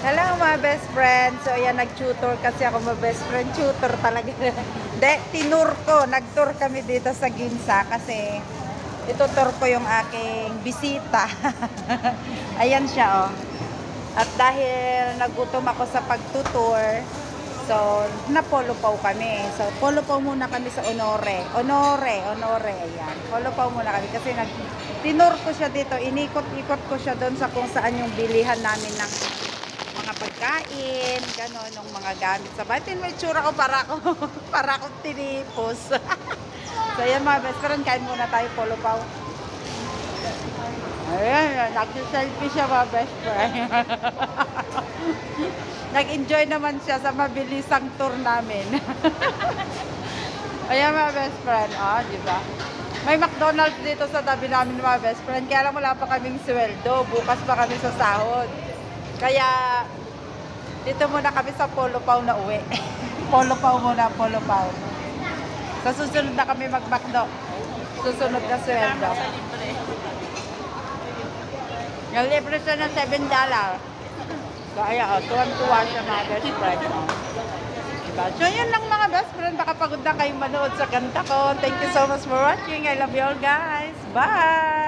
Hello mga best friend. So ayan, nag-tutor kasi ako mga best friend. Tutor talaga. De, tinur ko. Nag-tour kami dito sa Ginza kasi itutur ko yung aking bisita. Ayan siya oh. At dahil nagutom ako sa pagtutur, so napolo-paw kami. So polo-paw muna kami sa Honore. Honore. Ayan. Polo-paw muna kami kasi tinur ko siya dito. Inikot-ikot ko siya doon sa kung saan yung bilihan namin ng mga pagkain, gano'n, ng mga gamit sa bahay. May tsura ko para ako tinipos. So, yan mga best friend, kain muna tayo, polo paw. Ayan, nag-selfie siya mga best friend. Nag-enjoy naman siya sa mabilisang tour namin. Ayan mga best friend, di ba? May McDonald's dito sa tabi namin mga best friend, kaya lang wala pa kaming sweldo, bukas pa kami sa sahod. Kaya, dito muna kami sa Polo Paw na uwi. Polo Paw muna, Polo Paw. Sa susunod na kami mag-McDo. Susunod na sweldo. Yung libre siya ng $7. So, ayan, tuwan-tuwa siya mga best friend. Diba? So, yun lang mga best friend. Baka pagod na kayong manood sa kanta ko. Thank you so much for watching. I love you all guys. Bye!